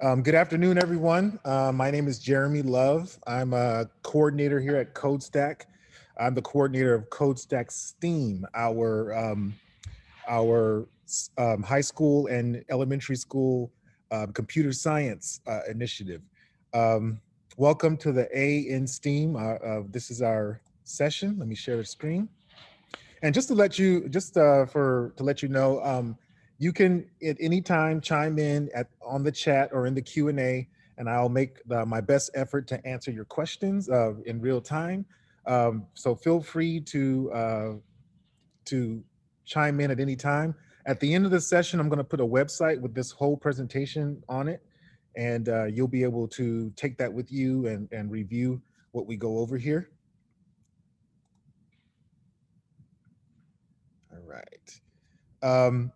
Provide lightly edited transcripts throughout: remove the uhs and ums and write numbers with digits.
Good afternoon, everyone. My name is Jeremy Love. I'm a coordinator here at CodeStack. I'm the coordinator of CodeStack STEAM, our high school and elementary school computer science initiative. Um, Welcome to the A in STEAM. This is our session. Let me share the screen. And just to let you, just for to let you know, you can at any time chime in on the chat or in the Q&A, and I'll make my best effort to answer your questions in real time. So feel free to chime in at any time. At the end of the session, I'm going to put a website with this whole presentation on it, and you'll be able to take that with you and review what we go over here. All right. Um,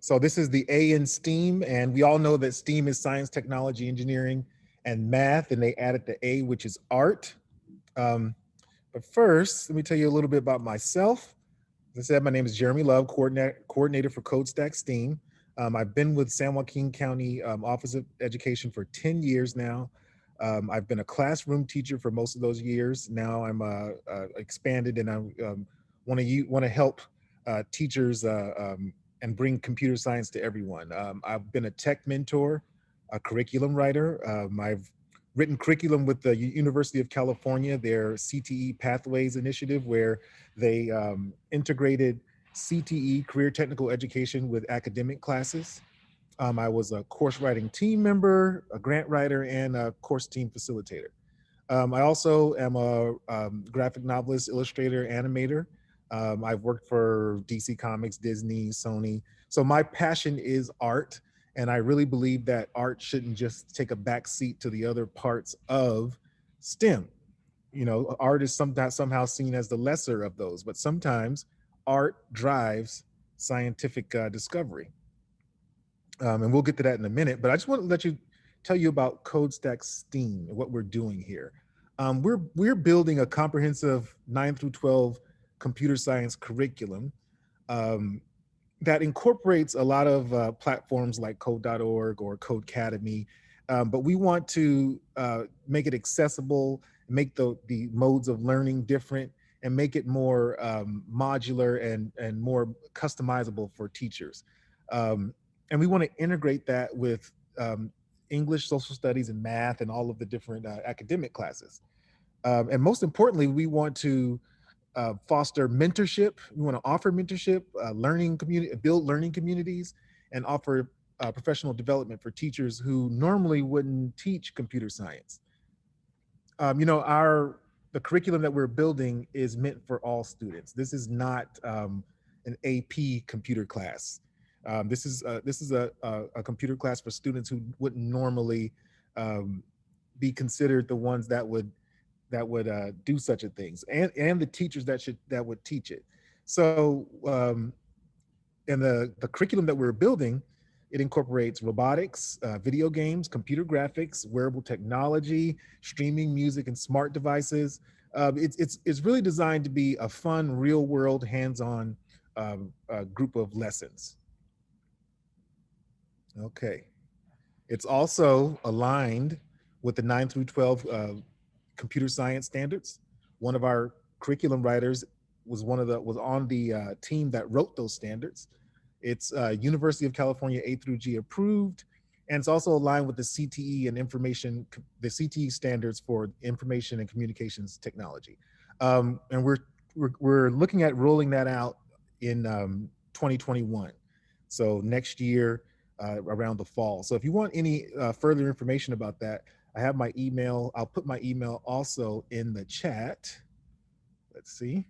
so this is the A in STEAM, and we all know that STEAM is science, technology, engineering, and math, and they added the A, which is art. Um, but first, let me tell you a little bit about myself. As I said, my name is Jeremy Love, coordinator for CodeStack STEAM. I've been with San Joaquin County Office of Education for 10 years now. I've been a classroom teacher for most of those years. Now I'm expanded, and I want to help teachers and bring computer science to everyone. I've been a tech mentor, a curriculum writer. I've written curriculum with the University of California, their CTE Pathways initiative, where they integrated CTE, career technical education, with academic classes. I was a course writing team member, a grant writer, and a course team facilitator. I also am a graphic novelist, illustrator, animator. I've worked for DC Comics, Disney, Sony. So my passion is art, and I really believe that art shouldn't just take a back seat to the other parts of STEM. You know, art is sometimes somehow seen as the lesser of those, but sometimes art drives scientific discovery. And we'll get to that in a minute, but I just want to tell you about CodeStack STEAM and what we're doing here. We're building a comprehensive 9 through 12 computer science curriculum um, that incorporates a lot of platforms like Code.org or Codecademy, but we want to make it accessible, make the modes of learning different, and make it more modular and more customizable for teachers. Um, and we want to integrate that with English, social studies, and math, and all of the different academic classes. And most importantly, we want to foster mentorship. We want to offer mentorship, learning community, build learning communities, and offer professional development for teachers who normally wouldn't teach computer science. The curriculum that we're building is meant for all students. This is not an AP computer class. This is a computer class for students who wouldn't normally um, be considered the ones that would do such a things, and the teachers that would teach it. So, and the curriculum that we're building, it incorporates robotics, video games, computer graphics, wearable technology, streaming music, and smart devices. It's really designed to be a fun, real world, hands-on group of lessons. Okay. It's also aligned with the 9 through 12 computer science standards. One of our curriculum writers was on the team that wrote those standards. It's University of California A through G approved, and it's also aligned with the CTE the CTE standards for information and communications technology. And we're looking at rolling that out in 2021. So next year, around the fall. So if you want any further information about that, I have my email. I'll put my email also in the chat. Let's see.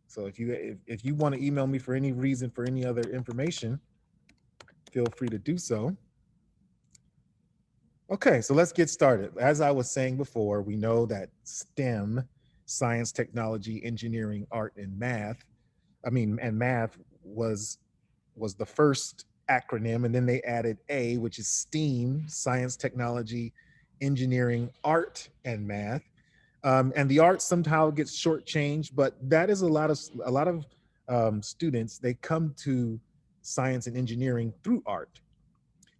So if you want to email me for any reason, for any other information, feel free to do so. Okay, so let's get started. As I was saying before, we know that STEM, science, technology, engineering, art, and math, and math was the first acronym, and then they added A, which is STEAM, science, technology, engineering, art, and math. And the art somehow gets shortchanged, but that is a lot of students. They come to science and engineering through art.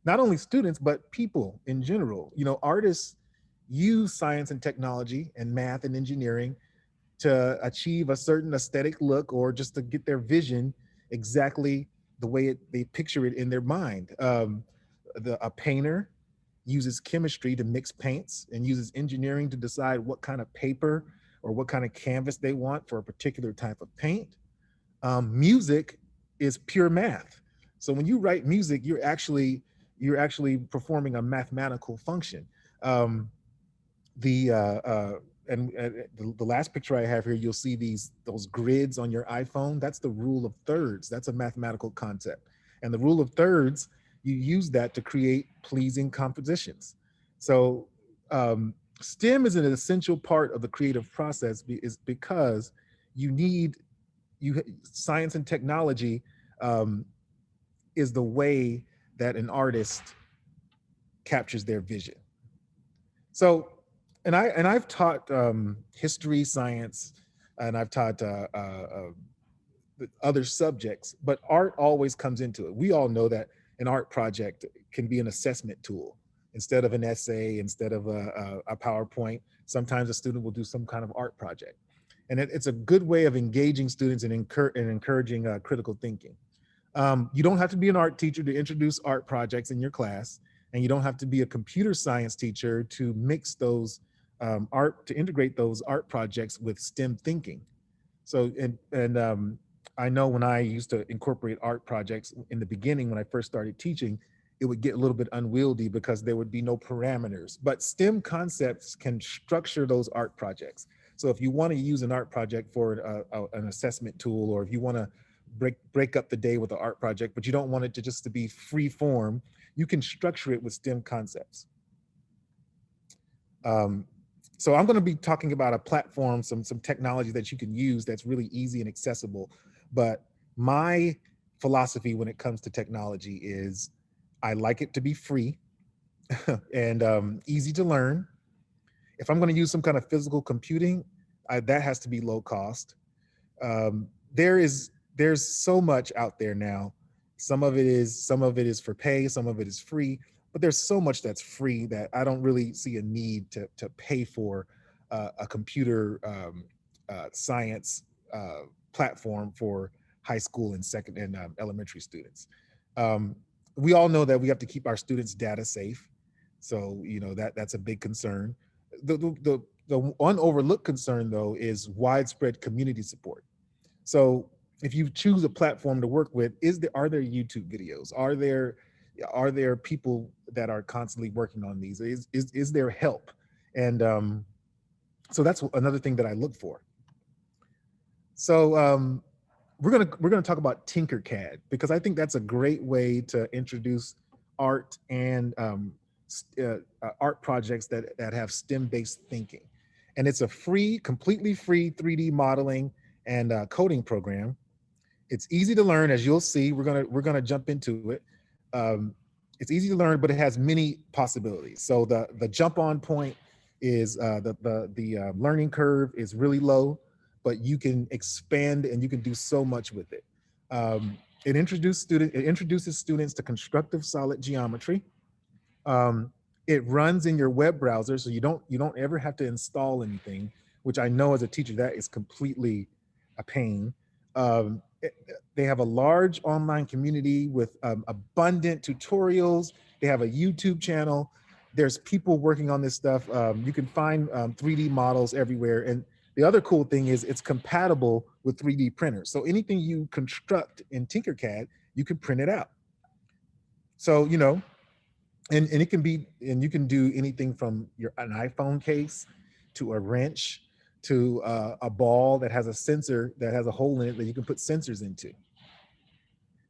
not only students, but people in general. You know, artists use science and technology and math and engineering to achieve a certain aesthetic look or just to get their vision exactly the way they picture it in their mind. A painter uses chemistry to mix paints and uses engineering to decide what kind of paper or what kind of canvas they want for a particular type of paint. Music is pure math. So when you write music, you're actually performing a mathematical function. Um, the the last picture I have here, you'll see those grids on your iPhone. That's the rule of thirds. That's a mathematical concept, and the rule of thirds, you use that to create pleasing compositions. So STEM is an essential part of the creative process, is because you need you science and technology um, is the way that an artist captures their vision. So, I've taught history, science, and I've taught other subjects, but art always comes into it. We all know that an art project can be an assessment tool instead of an essay, instead of a PowerPoint. Sometimes a student will do some kind of art project, and it's a good way of engaging students and encouraging critical thinking. You don't have to be an art teacher to introduce art projects in your class, and you don't have to be a computer science teacher to mix those to integrate those art projects with STEM thinking. So, I know when I used to incorporate art projects in the beginning, when I first started teaching, it would get a little bit unwieldy because there would be no parameters. But STEM concepts can structure those art projects. So if you want to use an art project for an assessment tool, or if you want to break up the day with an art project, but you don't want it to just to be free form, you can structure it with STEM concepts. Um, so I'm going to be talking about a platform, some technology that you can use that's really easy and accessible. But my philosophy when it comes to technology is I like it to be free and easy to learn. If I'm going to use some kind of physical computing, that has to be low cost. Um, there's so much out there now. Some of it is for pay, some of it is free, but there's so much that's free that I don't really see a need to pay for a computer science platform for high school and second and elementary students. Um, we all know that we have to keep our students' data safe, so you know that's a big concern. The one overlooked concern though is widespread community support. So if you choose a platform to work with, are there YouTube videos? Are there people that are constantly working on these? Is there help? And so that's another thing that I look for. So we're gonna talk about Tinkercad because I think that's a great way to introduce art and art projects that have STEM based thinking, and it's a completely free 3D modeling and coding program. It's easy to learn, as you'll see. We're gonna jump into it. Um, it's easy to learn, but it has many possibilities. So the jump on point is the learning curve is really low, but you can expand and you can do so much with it. It introduces students to constructive solid geometry. Um, it runs in your web browser, so you don't ever have to install anything, which I know as a teacher that is completely a pain. They have a large online community with abundant tutorials. They have a YouTube channel. There's people working on this stuff. You can find 3D models everywhere. And the other cool thing is it's compatible with 3D printers. So anything you construct in Tinkercad, you can print it out. So, and it can be, and you can do anything from an iPhone case to a wrench to a ball that has a sensor that has a hole in it that you can put sensors into.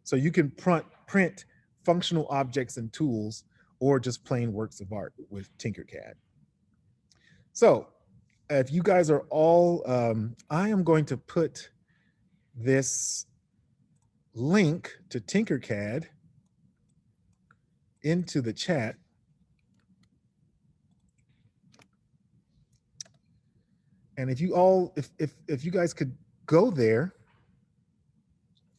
So you can print functional objects and tools, or just plain works of art with Tinkercad. So if you guys are all, I am going to put this link to Tinkercad into the chat. And if you guys could go there,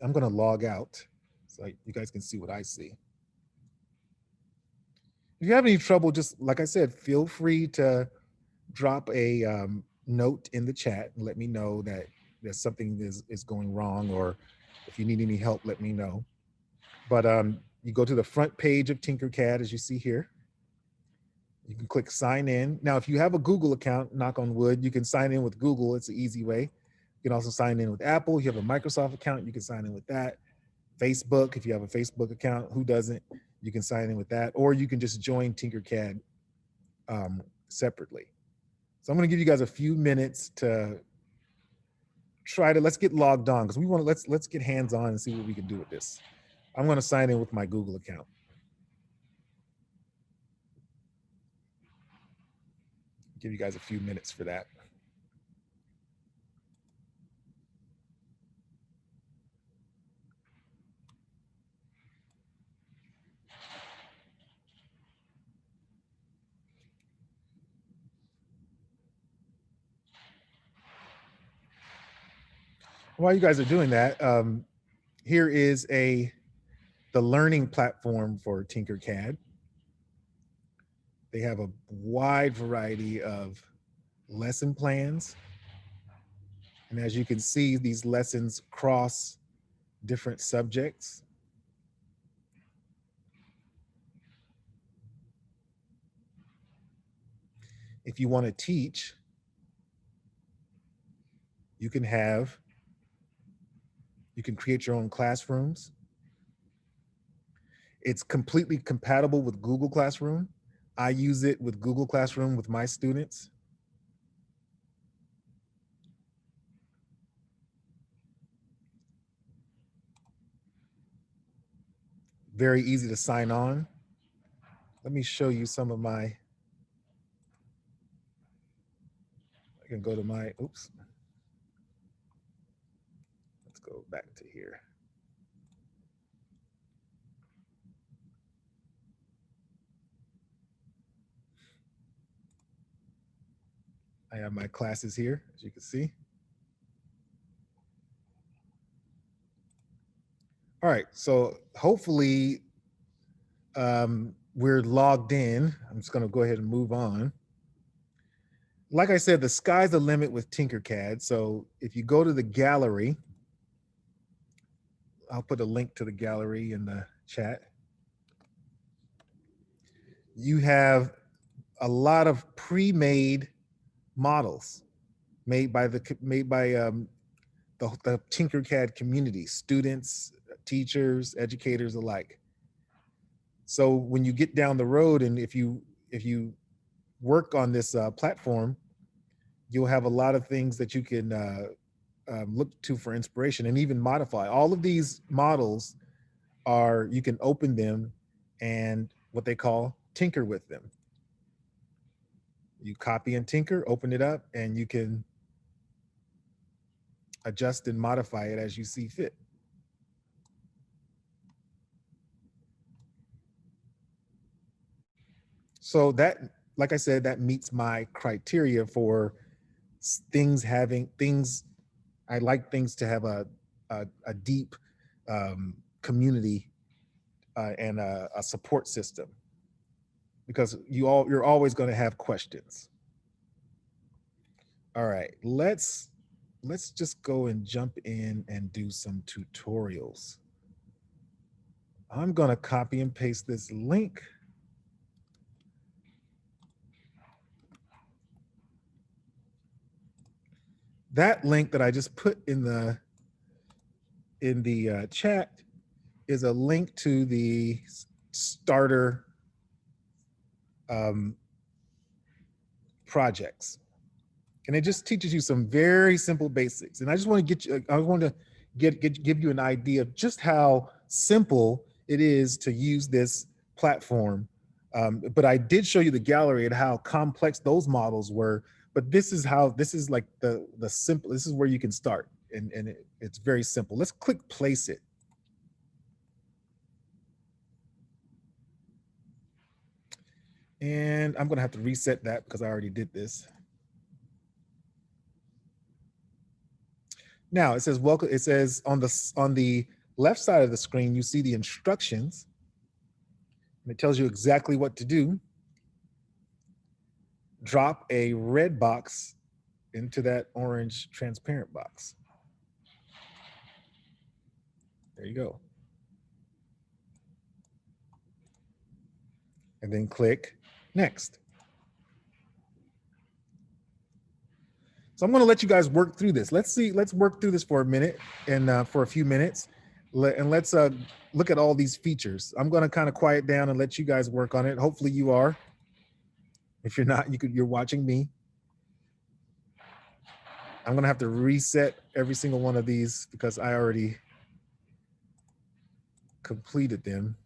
I'm going to log out so you guys can see what I see. If you have any trouble, just like I said, feel free to drop a note in the chat and let me know that there's something is going wrong, or if you need any help, let me know. But you go to the front page of Tinkercad, as you see here. You can click sign in. Now, if you have a Google account, knock on wood, you can sign in with Google. It's an easy way. You can also sign in with Apple. If you have a Microsoft account, you can sign in with that. Facebook, if you have a Facebook account, who doesn't? You can sign in with that, or you can just join Tinkercad separately. So I'm going to give you guys a few minutes to let's get logged on, because we want to let's get hands on and see what we can do with this. I'm going to sign in with my Google account. Give you guys a few minutes for that. While you guys are doing that, here is the learning platform for Tinkercad. They have a wide variety of lesson plans. And as you can see, these lessons cross different subjects. If you want to teach, you can create your own classrooms. It's completely compatible with Google Classroom. I use it with Google Classroom with my students. Very easy to sign on. Let me show you some of I can go to oops. Let's go back to here. I have my classes here, as you can see. All right, so hopefully we're logged in. I'm just gonna go ahead and move on. Like I said, the sky's the limit with Tinkercad. So if you go to the gallery, I'll put a link to the gallery in the chat. You have a lot of pre-made models made by the Tinkercad community, students, teachers, educators alike. So when you get down the road, and if you work on this platform, you'll have a lot of things that you can look to for inspiration and even modify. All of these models you can open them and what they call tinker with them. You copy and tinker, open it up, and you can adjust and modify it as you see fit. So that, like I said, that meets my criteria for things. I like things to have a deep community and a support system, because you're always going to have questions. All right, let's just go and jump in and do some tutorials. I'm going to copy and paste this link. That link that I just put in the chat is a link to the starter projects, and it just teaches you some very simple basics. And I just want to give you an idea of just how simple it is to use this platform. But I did show you the gallery and how complex those models were. But this is like the simple. This is where you can start, and it's very simple. Let's click place it. And I'm gonna have to reset that because I already did this. Now it says welcome. It says on the left side of the screen, you see the instructions. And it tells you exactly what to do. Drop a red box into that orange transparent box. There you go. And then click next. So I'm going to let you guys work through this. Let's work through this for a minute and for a few minutes. And let's look at all these features. I'm going to kind of quiet down and let you guys work on it. Hopefully you are. If you're not, you're watching me. I'm going to have to reset every single one of these because I already completed them.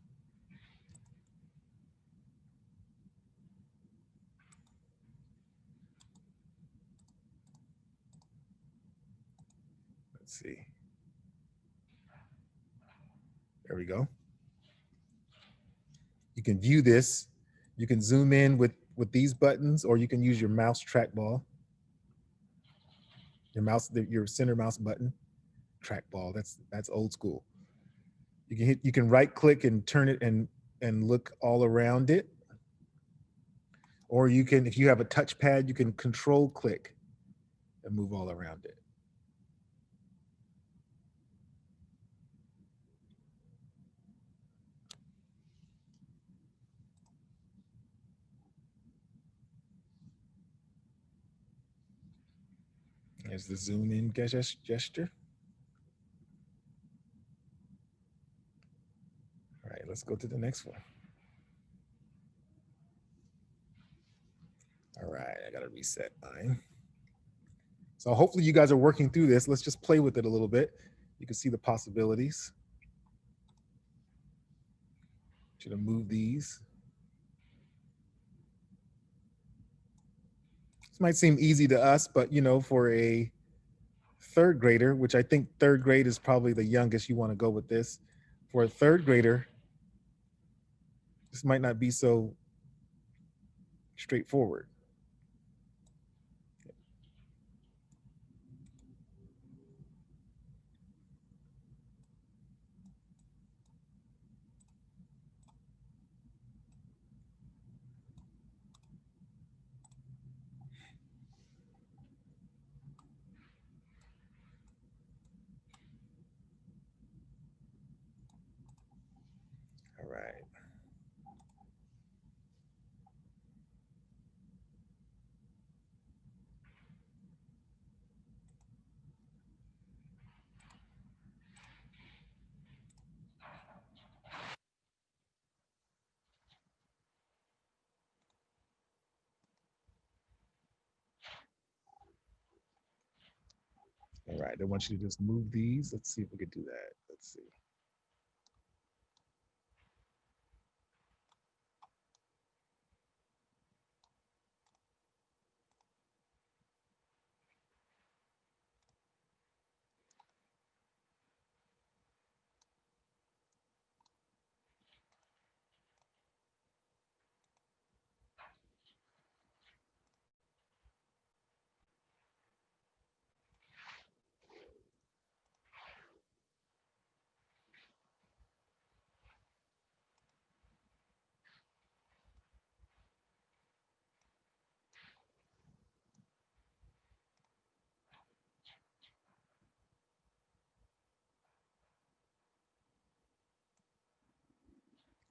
Let's see. There we go. You can view this. You can zoom in with these buttons, or you can use your mouse trackball. Your center mouse button, trackball. That's old school. You can right click and turn it and look all around it. Or you can, if you have a touchpad, you can control click and move all around it. There's the zoom in gesture. All right, let's go to the next one. All right, I gotta reset mine. So hopefully you guys are working through this. Let's just play with it a little bit. You can see the possibilities. Should I move these? This might seem easy to us, but for a third grader, which I think third grade is probably the youngest you want to go with this. For a third grader, this might not be so straightforward. All right. All right, I want you to just move these. Let's see if we can do that. Let's see.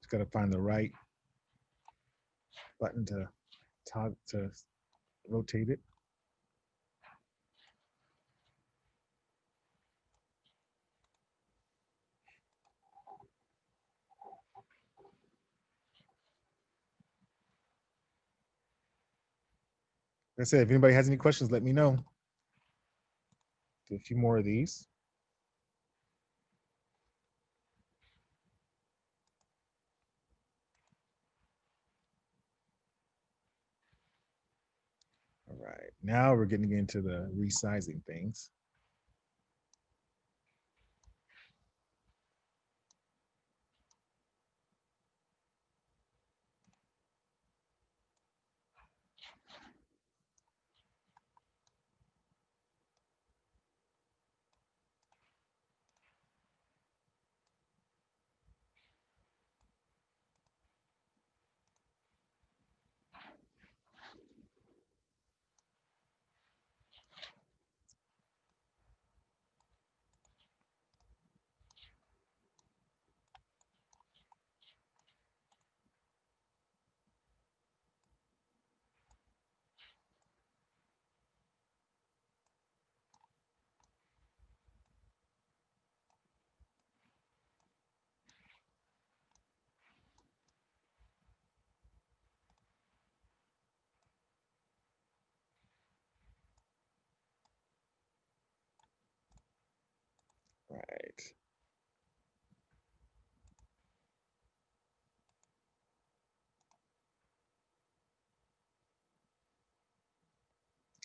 Just got to find the right button to rotate it. Like I said, if anybody has any questions, let me know. Do a few more of these. All right, now we're getting into the resizing things. right.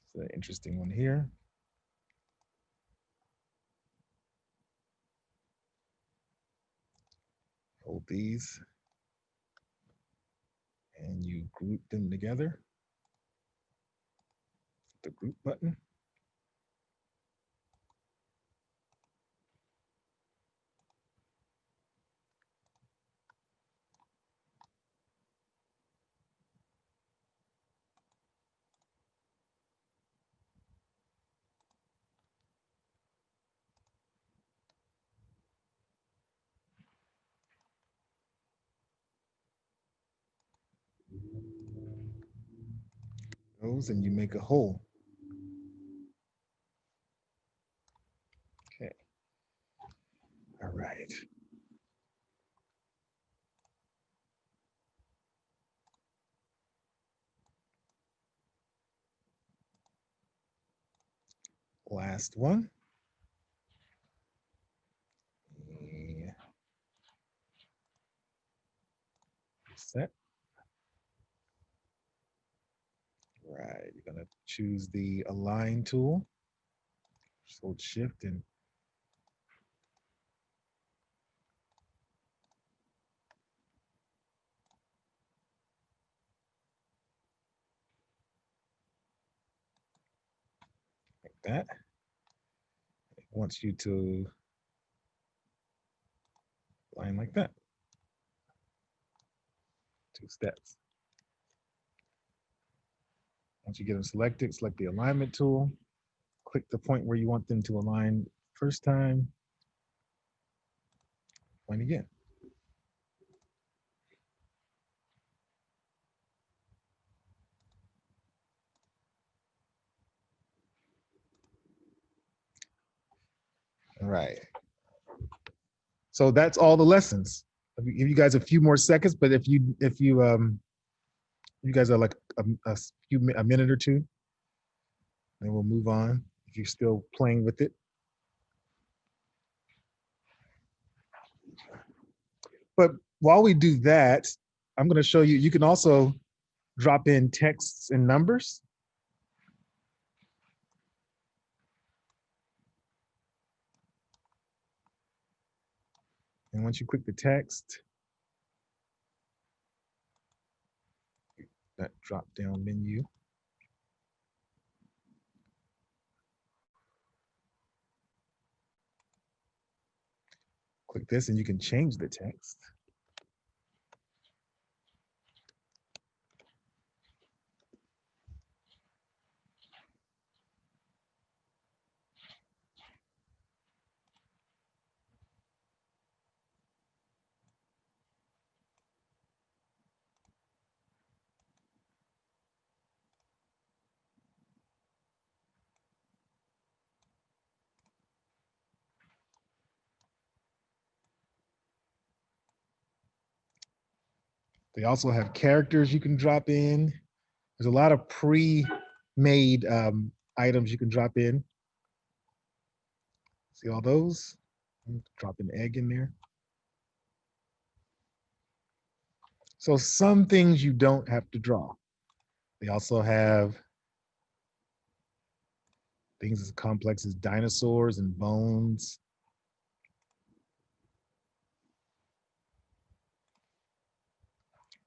It's an interesting one here. Hold these and you group them together. The group button. Those and you make a hole. Okay. All right. Last one. And set. Right. You're gonna choose the align tool. Just hold shift and like that. It wants you to align like that. 2 steps. Once you get them selected, select the alignment tool. Click the point where you want them to align first time. Point again. All right. So that's all the lessons. I'll give you guys a few more seconds, but if you guys are like a minute or two, then we'll move on. If you're still playing with it. But while we do that, I'm going to show you, you can also drop in texts and numbers. And once you click the text, that drop down menu. Click this and you can change the text. They also have characters you can drop in. There's a lot of pre-made items you can drop in. See all those? Drop an egg in there. So some things you don't have to draw. They also have things as complex as dinosaurs and bones.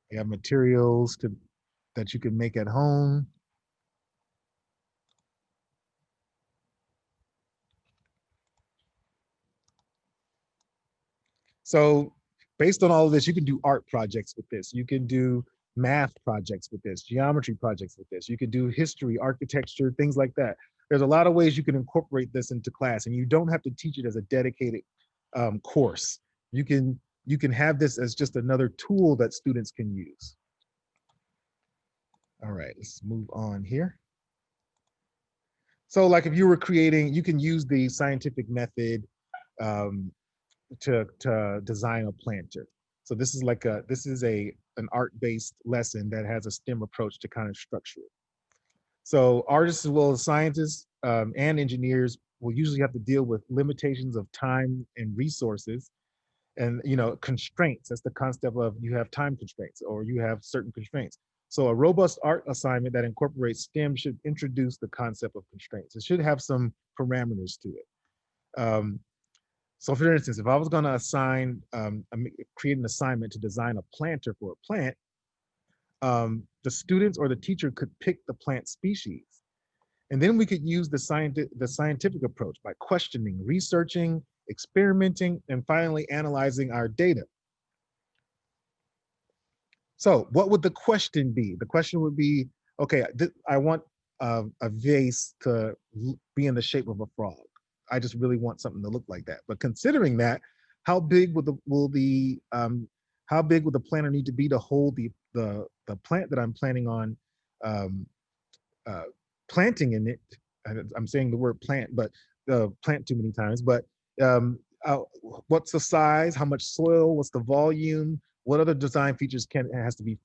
They have materials that you can make at home. So based on all of this, you can do art projects with this. You can do math projects with this, geometry projects with this. You could do history, architecture, things like that. There's a lot of ways you can incorporate this into class, and you don't have to teach it as a dedicated course. You can have this as just another tool that students can use. All right, let's move on here. So like if you were creating, you can use the scientific method to design a planter. So this is like an art-based lesson that has a STEM approach to kind of structure it. So artists as well as scientists and engineers will usually have to deal with limitations of time and resources, and constraints. That's the concept of you have time constraints or you have certain constraints. So a robust art assignment that incorporates STEM should introduce the concept of constraints. It should have some parameters to it. So for instance, if I was going to create an assignment to design a planter for a plant, the students or the teacher could pick the plant species. And then we could use the scientific approach by questioning, researching, experimenting, and finally analyzing our data. So what would the question be? The question would be, okay, I want a vase to be in the shape of a frog. I just really want something to look like that. But considering that, how big will the planter need to be to hold the plant that I'm planning on planting in it? I'm saying the word plant, but plant too many times. But what's the size? How much soil? What's the volume? What other design features has to be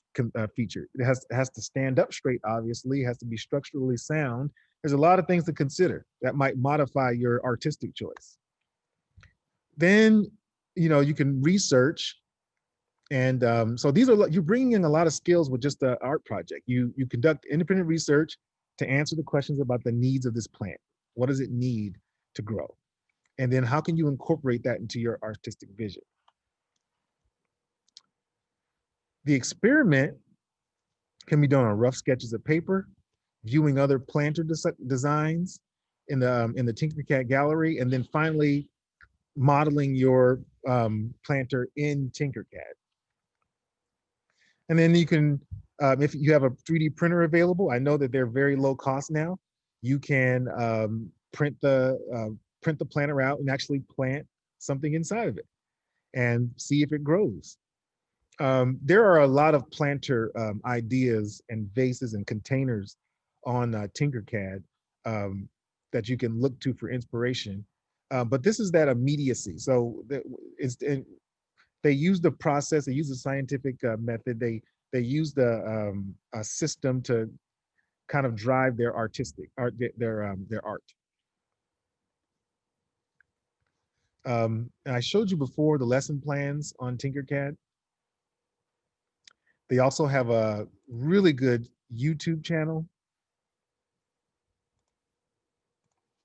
featured? It has to stand up straight, obviously. It has to be structurally sound. There's a lot of things to consider that might modify your artistic choice. Then, you can research. And so you're bringing in a lot of skills with just the art project. You conduct independent research to answer the questions about the needs of this plant. What does it need to grow? And then how can you incorporate that into your artistic vision? The experiment can be done on rough sketches of paper, viewing other planter designs in the Tinkercad gallery, and then finally modeling your planter in Tinkercad. And then you can, if you have a 3D printer available, I know that they're very low cost now. You can print the planter out and actually plant something inside of it and see if it grows. There are a lot of planter ideas and vases and containers on Tinkercad that you can look to for inspiration. But this is that immediacy. So they use the process, they use the scientific method, they use the a system to kind of drive their artistic art, their art. And I showed you before the lesson plans on Tinkercad. They also have a really good YouTube channel.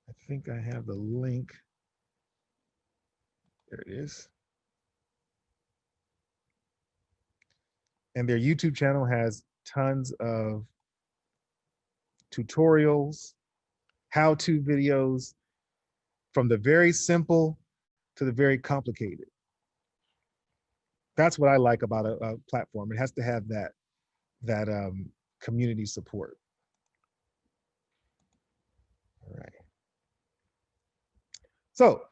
I think I have the link. There it is. And their YouTube channel has tons of tutorials, how-to videos, from the very simple to the very complicated. That's what I like about a platform. It has to have that community support. All right. So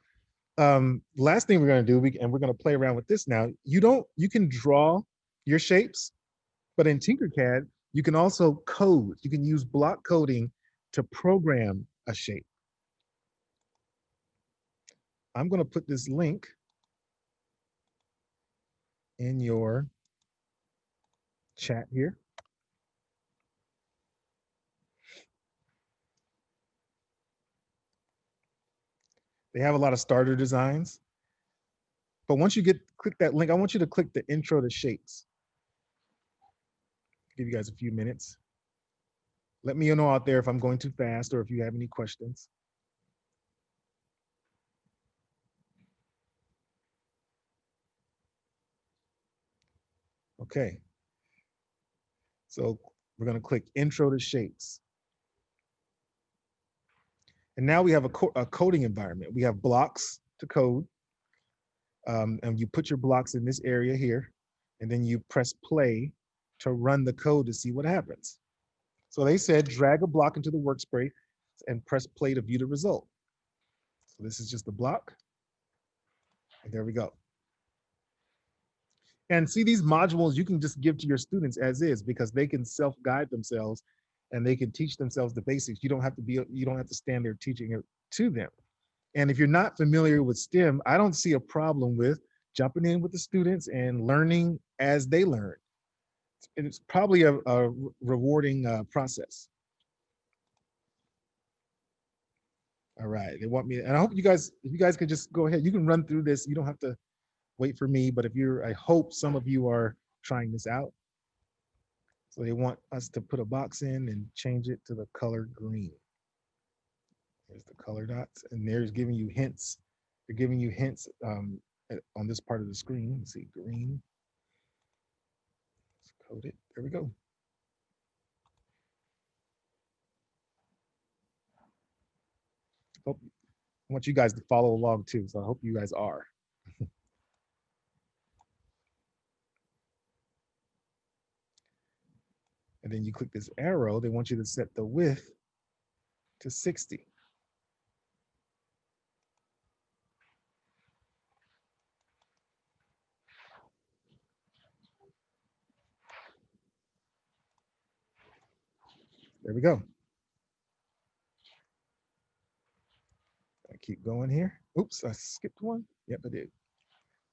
last thing we're going to do, and we're going to play around with this now. You can draw your shapes, but in Tinkercad, you can also code. You can use block coding to program a shape. I'm going to put this link in your chat here. They have a lot of starter designs. But once you click that link, I want you to click the intro to shapes. Give you guys a few minutes. Let me know out there if I'm going too fast or if you have any questions. Okay. So we're going to click intro to shapes. And now we have a coding environment. We have blocks to code. And you put your blocks in this area here, and then you press play to run the code to see what happens. So they said drag a block into the workspace and press play to view the result. So this is just a block. And there we go. And see, these modules you can just give to your students as is, because they can self-guide themselves and they can teach themselves the basics. You don't have to stand there teaching it to them. And if you're not familiar with STEM, I don't see a problem with jumping in with the students and learning as they learn. It's probably a rewarding process. All right. They want me, and I hope you guys, if you guys could just go ahead, you can run through this. You don't have to wait for me, but if you're, I hope some of you are trying this out. So they want us to put a box in and change it to the color green. There's the color dots, and there's giving you hints. They're giving you hints on this part of the screen. Let's see, green. Let's code it. There we go. Hope, I want you guys to follow along too, so I hope you guys are. And then you click this arrow. They want you to set the width to 60. There we go. I keep going here. Oops, I skipped one. Yep, I did.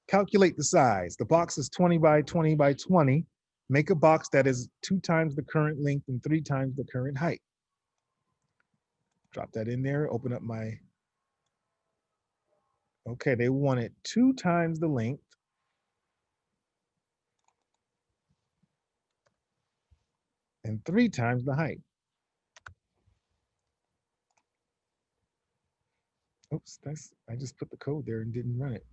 Calculate the size. The box is 20 by 20 by 20. Make a box that is 2 times the current length and 3 times the current height. Drop that in there, open up my, okay, they want it 2 times the length and 3 times the height. Oops, that's, I just put the code there and didn't run it.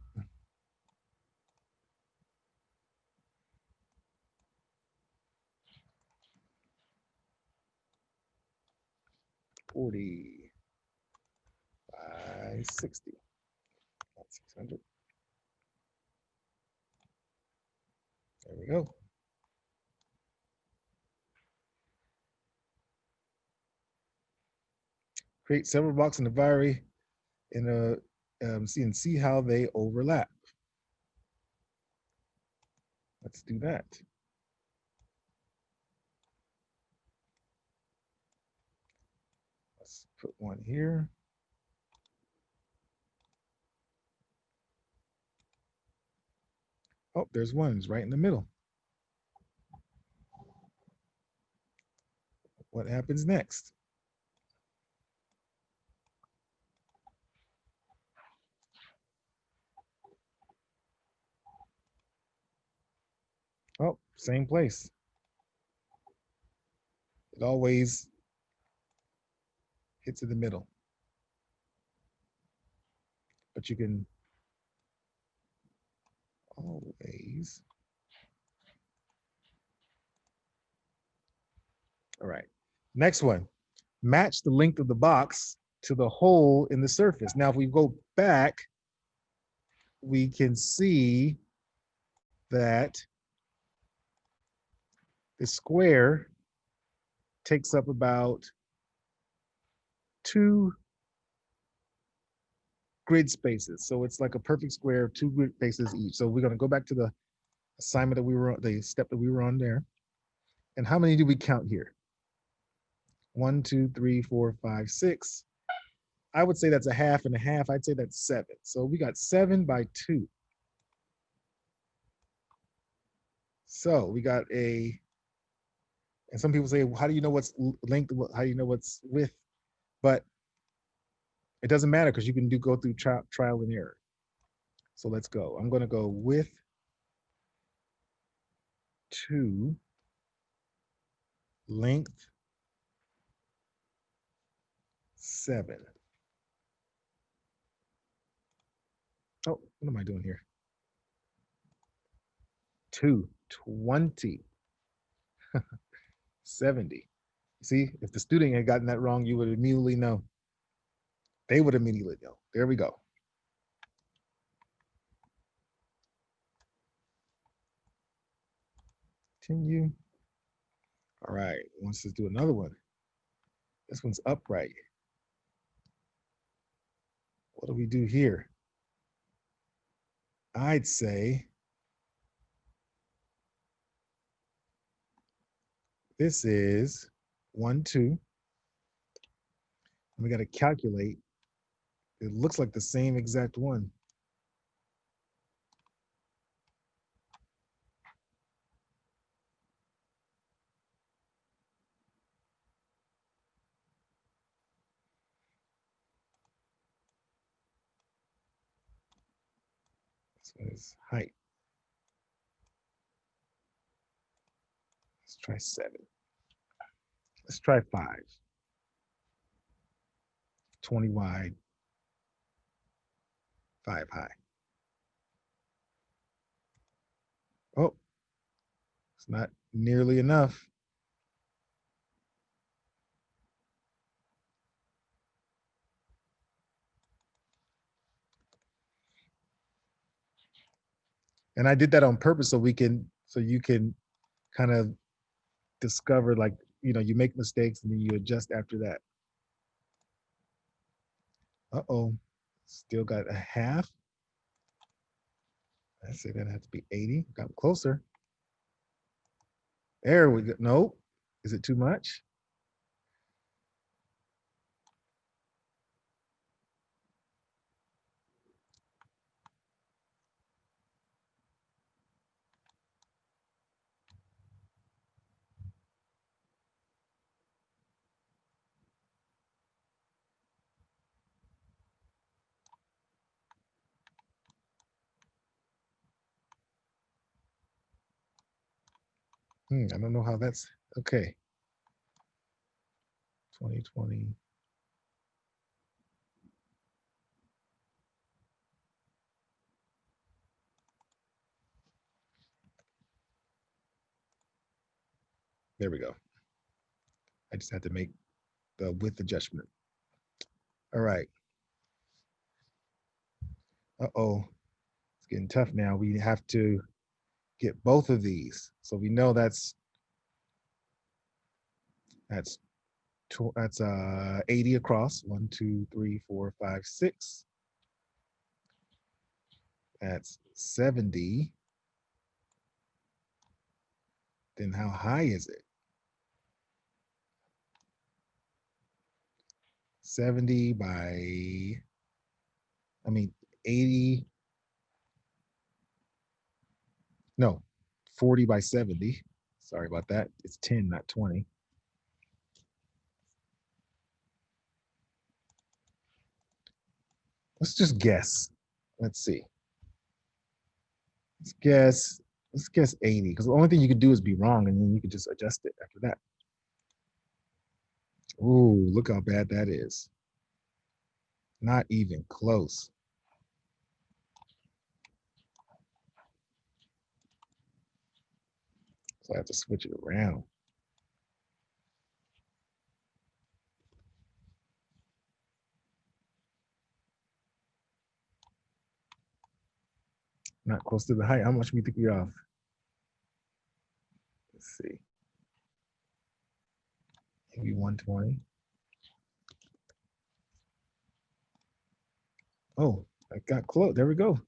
40 by 60, that's 600. There we go. Create several boxes in the vary in a see how they overlap. Let's do that. Let's put one here. Oh, there's ones right in the middle. What happens next? Oh, same place. It always hits in the middle. But you can always. All right. Next one. Match the length of the box to the hole in the surface. Now, if we go back, we can see that the square takes up about 2 grid spaces. So it's like a perfect square of 2 grid spaces each. So we're going to go back to the assignment that we were on, the step that we were on there. And how many do we count here? 1, 2, 3, 4, 5, 6. I would say that's a half and a half. I'd say that's 7. So we got 7 by 2. So we got a, and some people say, well, how do you know what's length? How do you know what's width? But it doesn't matter because you can go through trial and error. So let's go. I'm going to go width 2, length 7. Oh, what am I doing here? 220. 70. See, if the student had gotten that wrong, you would immediately know. They would immediately know. There we go. Continue. All right, let's just do another one. This one's upright. What do we do here? I'd say this is 1, 2. And we got to calculate. It looks like the same exact one. So it's height. Let's try 7. Let's try 5. 20 wide, 5 high. Oh, it's not nearly enough. And I did that on purpose so you can kind of discover, like, you make mistakes and then you adjust after that. Uh-oh, still got a half. I say that had to be 80. Got closer. There we go. Nope. Is it too much? I don't know how that's okay. 2020. There we go. I just had to make the width adjustment. All right. Uh-oh. It's getting tough now. We have to get both of these. So we know that's 80 across. 1, 2, 3, 4, 5, 6. That's 70. Then how high is it? 70 by, 80. No, 40 by 70. Sorry about that. It's 10, not 20. Let's just guess. Let's see. Let's guess. Let's guess 80, because the only thing you could do is be wrong, and then you could just adjust it after that. Ooh, look how bad that is. Not even close. So I have to switch it around. Not close to the height. How much do we think we're off? Let's see. Maybe 120. Oh, I got close. There we go.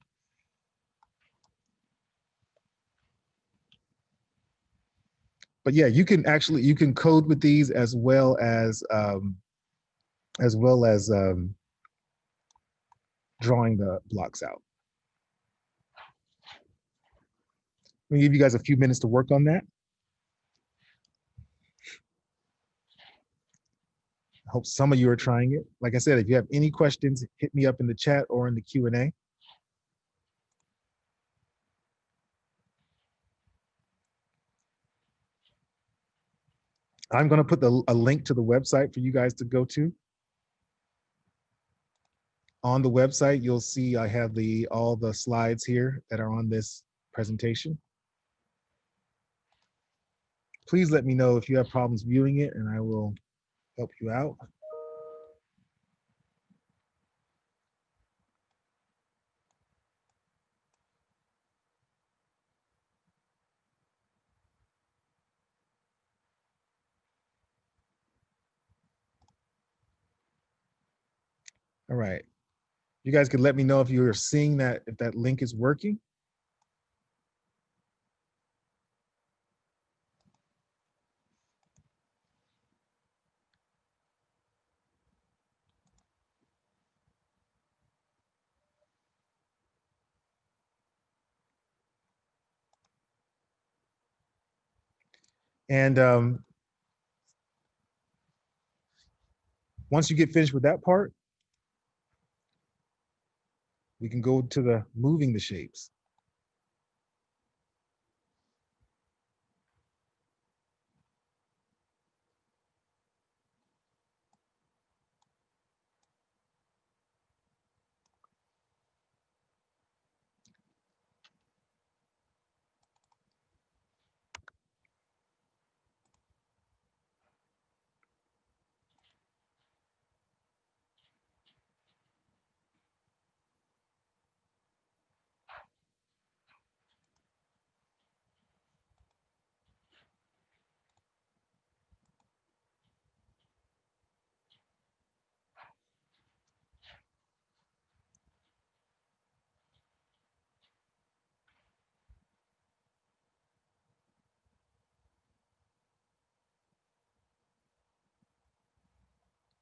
But yeah, you can code with these as well as drawing the blocks out. Let me give you guys a few minutes to work on that. I hope some of you are trying it. Like I said, if you have any questions, hit me up in the chat or in the Q&A. I'm going to put a link to the website for you guys to go to. On the website, you'll see I have all the slides here that are on this presentation. Please let me know if you have problems viewing it, and I will help you out. All right. You guys could let me know if you're seeing that, if that link is working. And once you get finished with that part, we can go to the moving the shapes.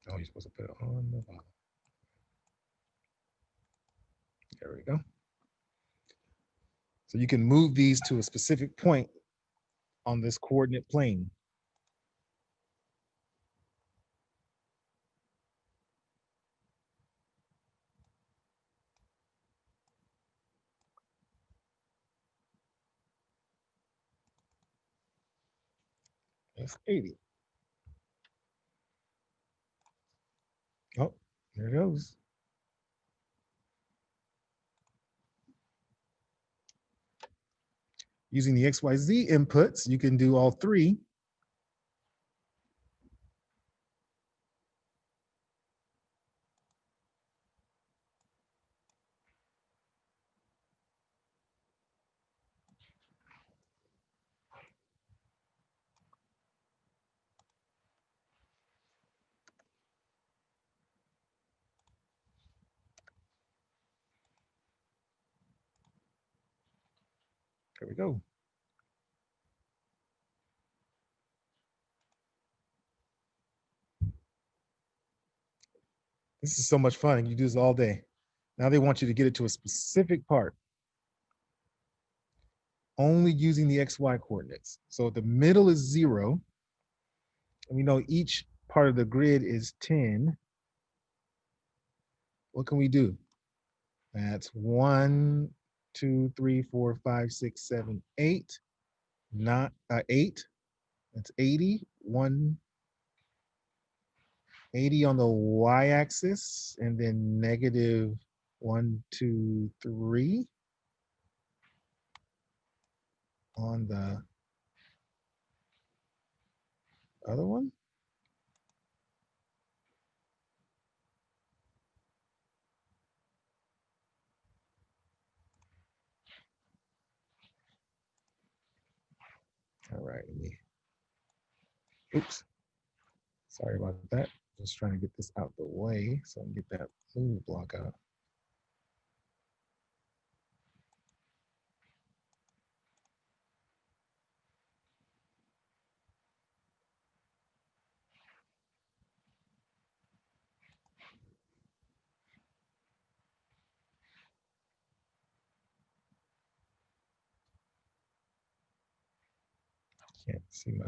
Oh, you're supposed to put it on the bottom. There we go. So you can move these to a specific point on this coordinate plane. That's 80. Oh, there it goes. Using the XYZ inputs, you can do all three. There we go. This is so much fun. You do this all day. Now they want you to get it to a specific part, only using the XY coordinates. So the middle is 0. And we know each part of the grid is 10. What can we do? That's 1, 2, 3, 4, 5, 6, 7, 8. Not 8. That's 80. 180 on the y-axis, and then negative 1, 2, 3 on the other one. All right. Oops. Sorry about that. Just trying to get this out the way so I can get that move block out. Can't see my.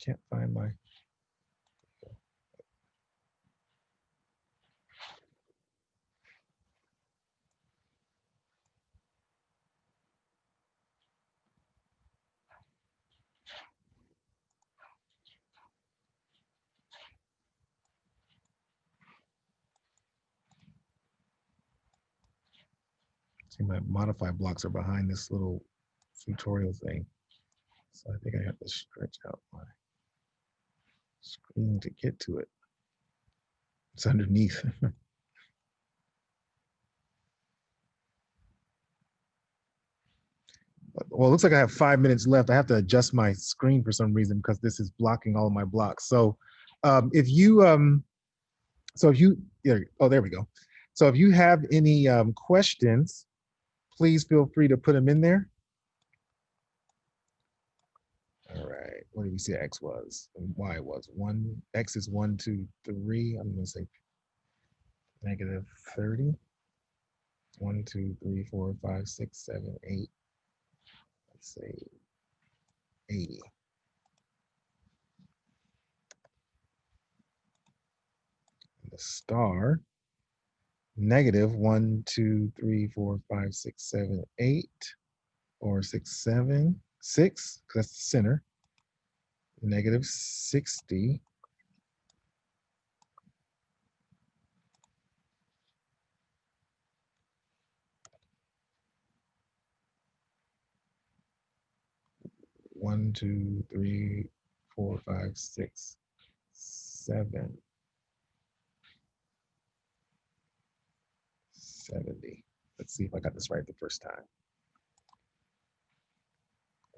Can't find my. See, my modify blocks are behind this little tutorial thing. So I think I have to stretch out my screen to get to it. It's underneath. Well, it looks like I have 5 minutes left. I have to adjust my screen for some reason because this is blocking all of my blocks. So if you, yeah, oh, there we go. So if you have any questions, please feel free to put them in there. All right, what did we say X was and Y was? X is 1, 2, 3. I'm gonna say negative 30. 1, 2, 3, 4, 5, 6, 7, 8. Let's say 80. And the star, negative 1, 2, 3, 4, 5, 6, 7, 8, or 6, 7, 6, because that's the center. Negative 60. 1, 2, 3, 4, 5, 6, 7, 70. Let's see if I got this right the first time.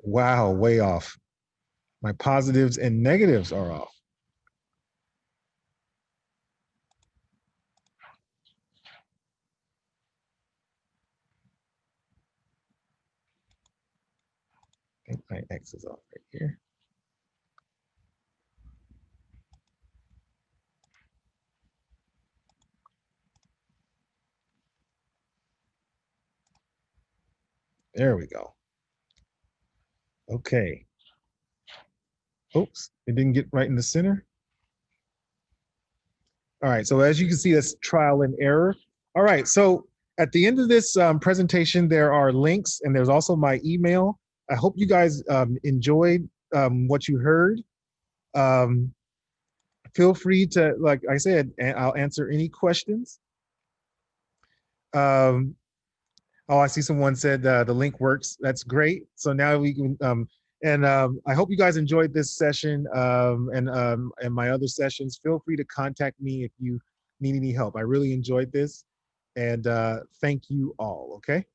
Wow, way off. My positives and negatives are off. I think my X is off right here. There we go. Okay. Oops, it didn't get right in the center. All right, so as you can see, that's trial and error. All right, so at the end of this presentation, there are links and there's also my email. I hope you guys enjoyed what you heard. Feel free to, like I said, I'll answer any questions. Oh, I see someone said the link works. That's great. So now we can, I hope you guys enjoyed this session and my other sessions. Feel free to contact me if you need any help. I really enjoyed this, and thank you all, okay?